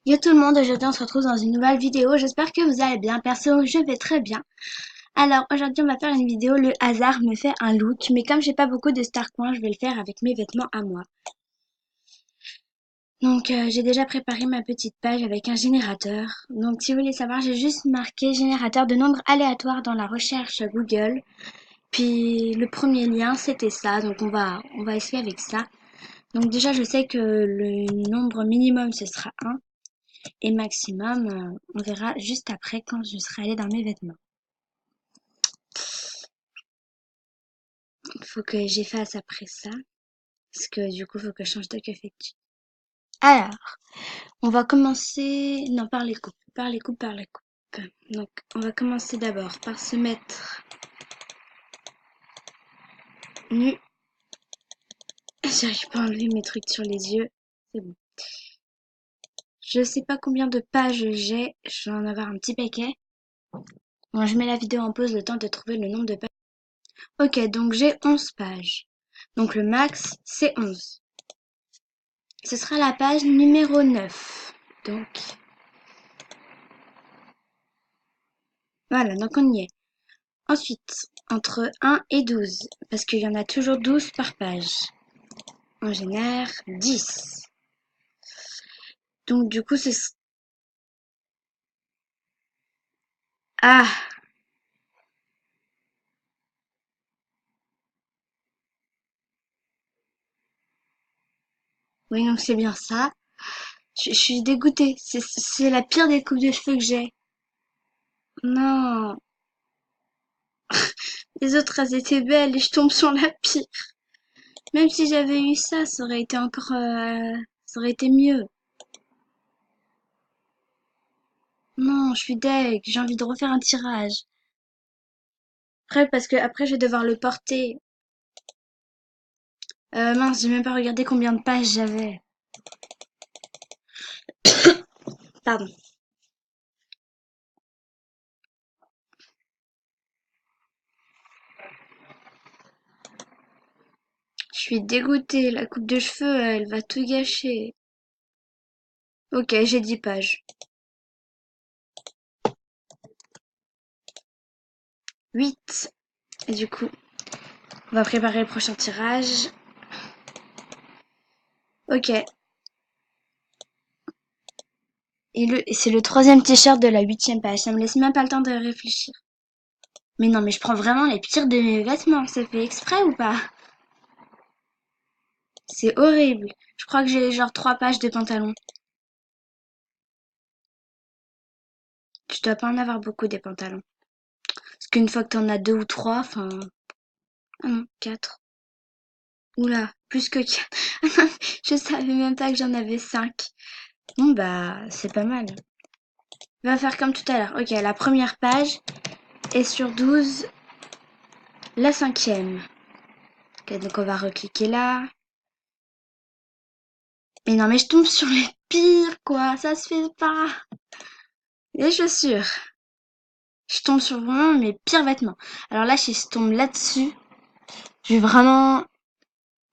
Yo tout le monde, aujourd'hui on se retrouve dans une nouvelle vidéo, j'espère que vous allez bien, perso je vais très bien. Alors aujourd'hui on va faire une vidéo, le hasard me fait un look, mais comme j'ai pas beaucoup de coins, je vais le faire avec mes vêtements à moi. Donc j'ai déjà préparé ma petite page avec un générateur. Donc si vous voulez savoir, j'ai juste marqué générateur de nombres aléatoires dans la recherche Google. Puis le premier lien c'était ça, donc on va essayer avec ça. Donc déjà je sais que le nombre minimum ce sera 1. Et maximum, on verra juste après quand je serai allée dans mes vêtements. Il faut que j'efface après ça, parce que du coup, il faut que je change de effectif. Alors, on va commencer... Non, par les coupes, par les coupes, par les coupes. Donc, on va commencer d'abord par se mettre nu. J'arrive pas à enlever mes trucs sur les yeux. C'est bon. Je sais pas combien de pages j'ai. Je vais en avoir un petit paquet. Bon, je mets la vidéo en pause le temps de trouver le nombre de pages. Ok, donc j'ai 11 pages. Donc le max, c'est 11. Ce sera la page numéro 9. Donc, voilà, donc on y est. Ensuite, entre 1 et 12, parce qu'il y en a toujours 12 par page. On génère 10. Donc du coup, Ah, oui, donc c'est bien ça. Je suis dégoûtée. C'est la pire des coupes de cheveux que j'ai. Non, les autres, elles étaient belles et je tombe sur la pire. Même si j'avais eu ça, ça aurait été encore... ça aurait été mieux. Non, je suis deg. J'ai envie de refaire un tirage. Après, parce que après, je vais devoir le porter. Mince, j'ai même pas regardé combien de pages j'avais. Pardon. Je suis dégoûtée. La coupe de cheveux, elle va tout gâcher. Ok, j'ai 10 pages. 8. Et du coup, on va préparer le prochain tirage. Ok. Et c'est le troisième t-shirt de la 8e page. Ça me laisse même pas le temps de réfléchir. Mais non, mais je prends vraiment les pires de mes vêtements. C'est fait exprès ou pas? C'est horrible. Je crois que j'ai genre 3 pages de pantalon. Je dois pas en avoir beaucoup des pantalons. Parce qu'une fois que t'en as 2 ou 3, enfin... Ah non, 4. Oula, plus que 4. Je savais même pas que j'en avais 5. Bon bah, c'est pas mal. On va faire comme tout à l'heure. Ok, la première page est sur 12, la 5e. Ok, donc on va recliquer là. Mais non, mais je tombe sur les pires, quoi. Ça se fait pas. Les chaussures. Je tombe sur vraiment mes pires vêtements. Alors là, si je tombe là-dessus, je vais vraiment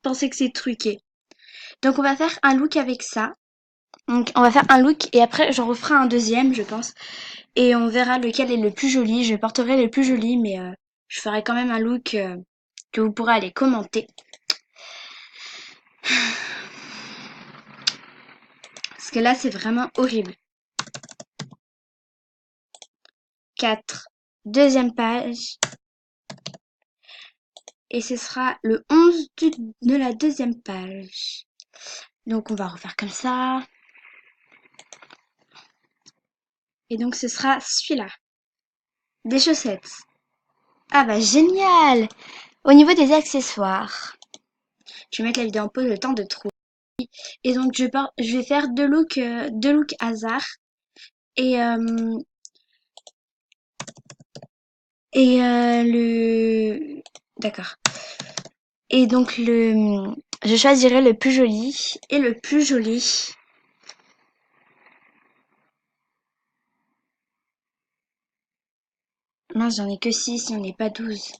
penser que c'est truqué. Donc on va faire un look avec ça. Donc on va faire un look et après j'en referai un deuxième, je pense. Et on verra lequel est le plus joli. Je porterai le plus joli, mais je ferai quand même un look que vous pourrez aller commenter. Parce que là, c'est vraiment horrible. 4. Deuxième page. Et ce sera le 11 de la deuxième page. Donc on va refaire comme ça. Et donc ce sera celui-là. Des chaussettes. Ah bah génial! Au niveau des accessoires. Je vais mettre la vidéo en pause le temps de trouver. Et donc je vais faire deux looks hasard. Et, euh, le... D'accord. Et donc je choisirai le plus joli. Et le plus joli... Mince, j'en ai que 6, j'en ai pas 12.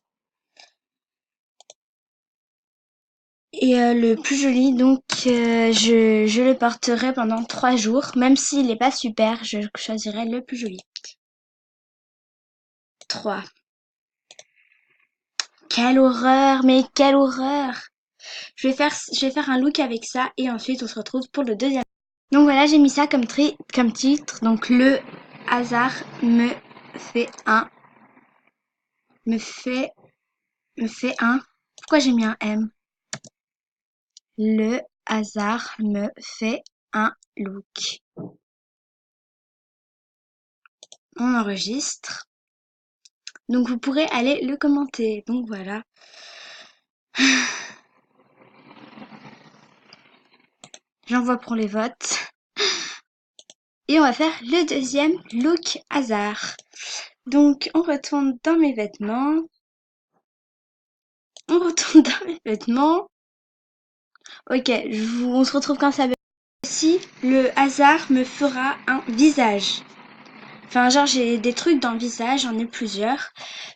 Et le plus joli, donc je le porterai pendant 3 jours. Même s'il n'est pas super, je choisirai le plus joli. 3. Quelle horreur, mais quelle horreur! Je vais faire un look avec ça et ensuite on se retrouve pour le deuxième. Donc voilà, j'ai mis ça comme titre. Donc le hasard fait un, me fait, me fait un. Pourquoi j'ai mis un M? Le hasard me fait un look. On enregistre. Donc vous pourrez aller le commenter. Donc voilà. J'envoie pour les votes. Et on va faire le deuxième look hasard. Donc on retourne dans mes vêtements. On retourne dans mes vêtements. Ok, on se retrouve quand ça va. Si le hasard me fera un visage. Enfin, genre, j'ai des trucs dans le visage, j'en ai plusieurs.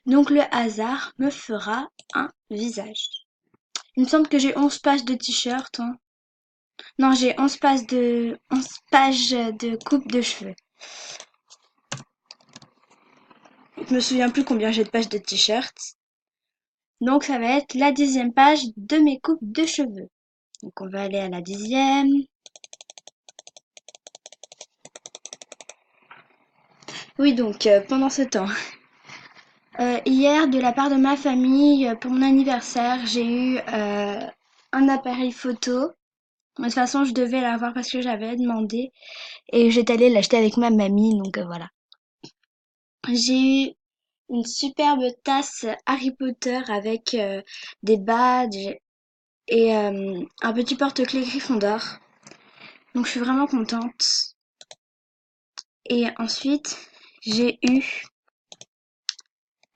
Donc, le hasard me fera un visage. Il me semble que j'ai 11 pages de t-shirt. Hein. Non, j'ai 11 pages de coupe de cheveux. Je me souviens plus combien j'ai de pages de t-shirt. Donc, ça va être la 10e page de mes coupes de cheveux. Donc, on va aller à la 10e. Oui, donc, pendant ce temps. Hier, de la part de ma famille, pour mon anniversaire, j'ai eu un appareil photo. De toute façon, je devais l'avoir parce que j'avais demandé et j'étais allée l'acheter avec ma mamie, donc voilà. J'ai eu une superbe tasse Harry Potter avec des badges et un petit porte-clés Gryffondor. Donc je suis vraiment contente. Et ensuite, j'ai eu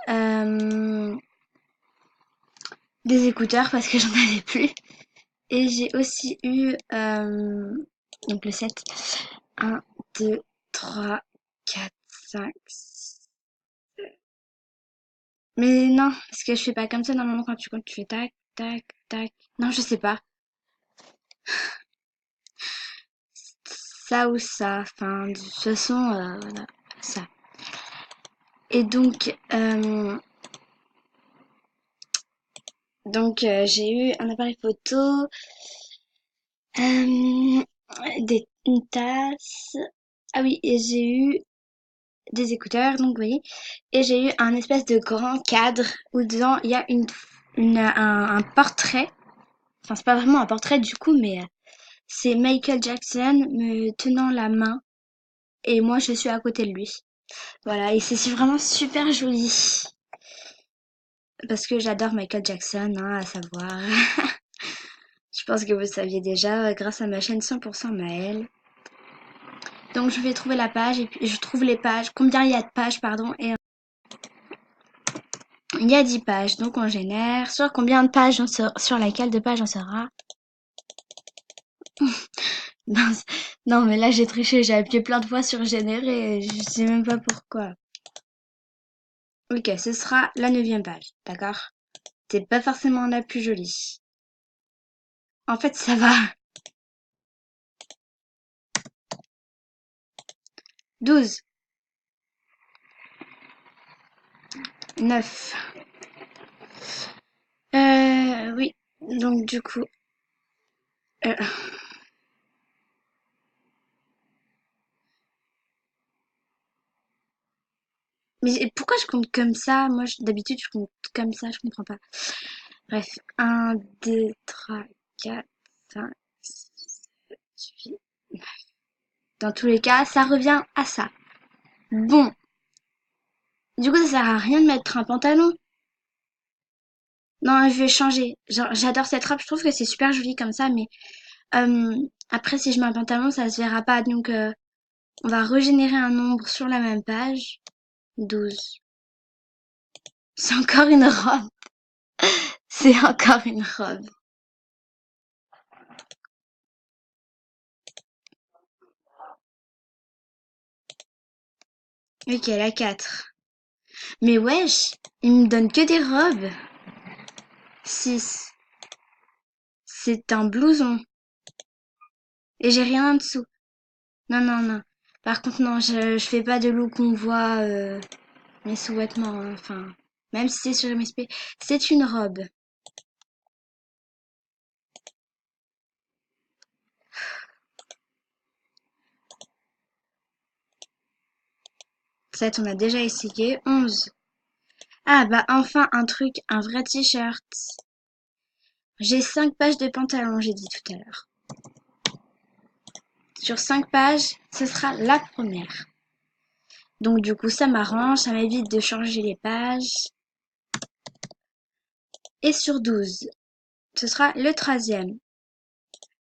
euh, des écouteurs parce que j'en avais plus. Et j'ai aussi eu donc le 7. 1, 2, 3, 4, 5, 6. Mais non, parce que je fais pas comme ça normalement quand tu comptes, tu fais tac, tac, tac. Non, je sais pas. Ça ou ça. Enfin, de toute façon, voilà, ça. Et j'ai eu un appareil photo, euh, une tasse. Ah oui, et j'ai eu des écouteurs, donc vous voyez. Et j'ai eu un espèce de grand cadre où dedans il y a un portrait. Enfin, c'est pas vraiment un portrait du coup, mais c'est Michael Jackson me tenant la main et moi je suis à côté de lui. Voilà, et c'est vraiment super joli. Parce que j'adore Michael Jackson, hein, à savoir. Je pense que vous saviez déjà grâce à ma chaîne 100% Maëlle. Donc je vais trouver la page et puis je trouve les pages. Combien il y a de pages, pardon. Et il y a 10 pages, donc on génère. Sur combien de pages sur laquelle de pages on sera. Mince. Non, mais là j'ai triché, j'ai appuyé plein de fois sur générer et je sais même pas pourquoi. Ok, ce sera la 9e page, d'accord? C'est pas forcément la plus jolie. En fait, ça va. 12, 9. Oui. Donc du coup, euh, mais pourquoi je compte comme ça? Moi, d'habitude, je compte comme ça, je comprends pas. Bref, 1, 2, 3, 4, 5, 6, 7, 8. Dans tous les cas, ça revient à ça. Bon, du coup, ça sert à rien de mettre un pantalon. Non, je vais changer. J'adore cette robe, je trouve que c'est super joli comme ça, mais euh, après, si je mets un pantalon, ça se verra pas. Donc, on va régénérer un nombre sur la même page. 12. C'est encore une robe. C'est encore une robe. Ok, la 4. Mais wesh, il me donne que des robes. 6, c'est un blouson. Et j'ai rien en dessous. Non, non, non. Par contre, non, je fais pas de look où on voit mes sous-vêtements, hein. Enfin, même si c'est sur MSP, c'est une robe. Cette, on a déjà essayé. 11. Ah, bah enfin un truc, un vrai t-shirt. J'ai 5 pages de pantalon, j'ai dit tout à l'heure. Sur 5 pages, ce sera la première. Donc du coup, ça m'arrange, ça m'évite de changer les pages. Et sur 12, ce sera le 13e.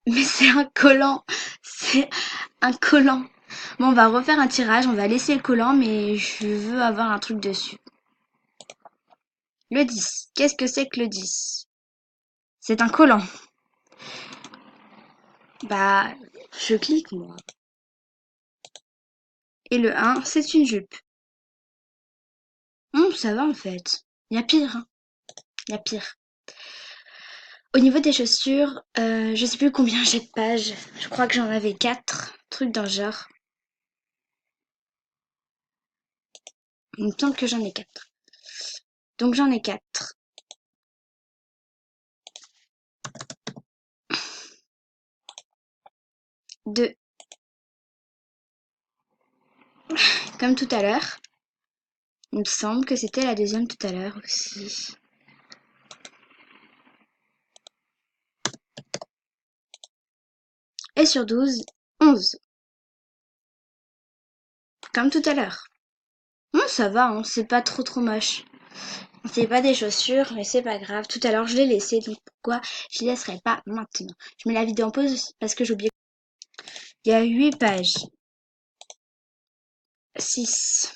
Mais c'est un collant. C'est un collant. Bon, on va refaire un tirage, on va laisser le collant, mais je veux avoir un truc dessus. Le 10. Qu'est-ce que c'est que le 10? C'est un collant. Bah, je clique, moi. Et le 1, c'est une jupe. Ça va en fait. Il y a pire, hein. Il y a pire. Au niveau des chaussures, je sais plus combien j'ai de pages. Je crois que j'en avais 4. Truc dans le genre. Il me semble que j'en ai 4. Donc j'en ai 4. Deux. Comme tout à l'heure. Il me semble que c'était la deuxième tout à l'heure aussi. Et sur 12, 11. Comme tout à l'heure. Ça va, hein, c'est pas trop moche. C'est pas des chaussures, mais c'est pas grave. Tout à l'heure, je l'ai laissé, donc pourquoi je les laisserai pas maintenant? Je mets la vidéo en pause parce que j'ai oublié. Il y a 8 pages. 6.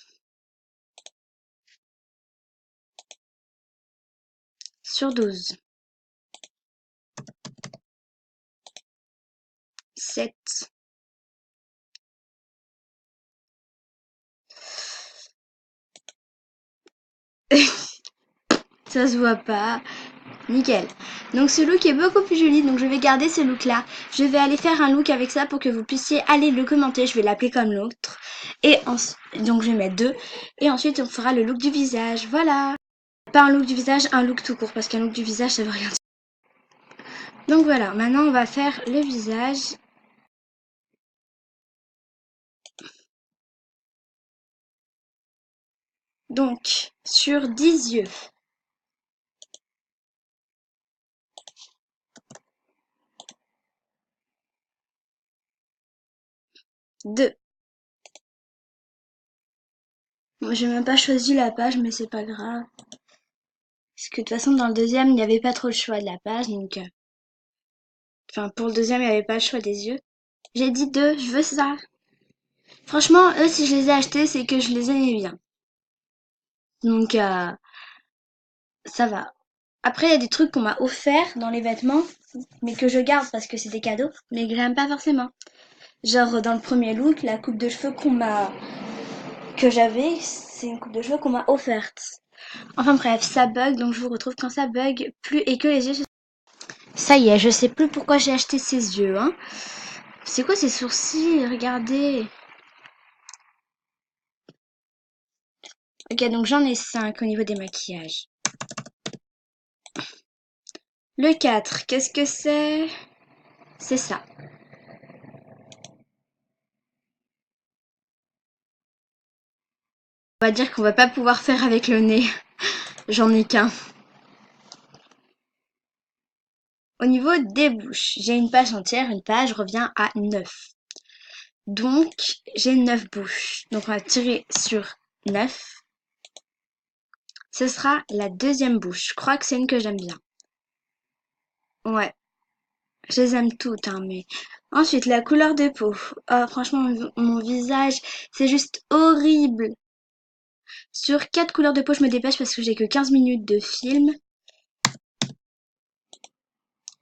Sur 12. 7. Ça se voit pas. Nickel. Donc ce look est beaucoup plus joli, donc je vais garder ce look là. Je vais aller faire un look avec ça pour que vous puissiez aller le commenter. Je vais l'appeler comme l'autre. Donc je vais mettre 2. Et ensuite on fera le look du visage. Voilà. Pas un look du visage, un look tout court, parce qu'un look du visage ça veut rien dire. Donc voilà, maintenant on va faire le visage. Donc sur 10 yeux. 2. Moi j'ai même pas choisi la page, mais c'est pas grave. Parce que de toute façon dans le deuxième il n'y avait pas trop le choix de la page, donc... Enfin pour le deuxième il n'y avait pas le choix des yeux. J'ai dit 2, je veux ça. Franchement, eux, si je les ai achetés, c'est que je les aimais bien. Donc, ça va. Après, il y a des trucs qu'on m'a offert dans les vêtements, mais que je garde parce que c'est des cadeaux, mais que j'aime pas forcément. Genre, dans le premier look, la coupe de cheveux que j'avais, c'est une coupe de cheveux qu'on m'a offerte. Enfin bref, ça bug, donc je vous retrouve quand ça bug plus et que les yeux. Ça y est, je sais plus pourquoi j'ai acheté ces yeux, hein. C'est quoi ces sourcils? Regardez. Ok, donc j'en ai 5 au niveau des maquillages. Le 4, qu'est-ce que c'est? C'est ça. On va dire qu'on va pas pouvoir faire avec le nez. J'en ai qu'un. Au niveau des bouches, j'ai une page entière, une page revient à 9. Donc, j'ai 9 bouches. Donc, on va tirer sur 9. Ce sera la deuxième bouche. Je crois que c'est une que j'aime bien. Ouais, je les aime toutes, hein, mais... Ensuite, la couleur de peau. Oh, franchement, mon visage, c'est juste horrible. Sur 4 couleurs de peau, je me dépêche parce que j'ai que 15 minutes de film.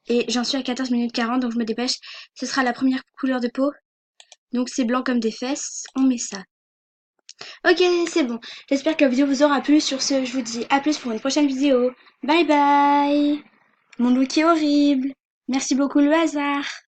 Et j'en suis à 14 minutes 40, donc je me dépêche. Ce sera la première couleur de peau. Donc c'est blanc comme des fesses. On met ça. Ok, c'est bon. J'espère que la vidéo vous aura plu. Sur ce, je vous dis à plus pour une prochaine vidéo. Bye bye. Mon look est horrible. Merci beaucoup le hasard.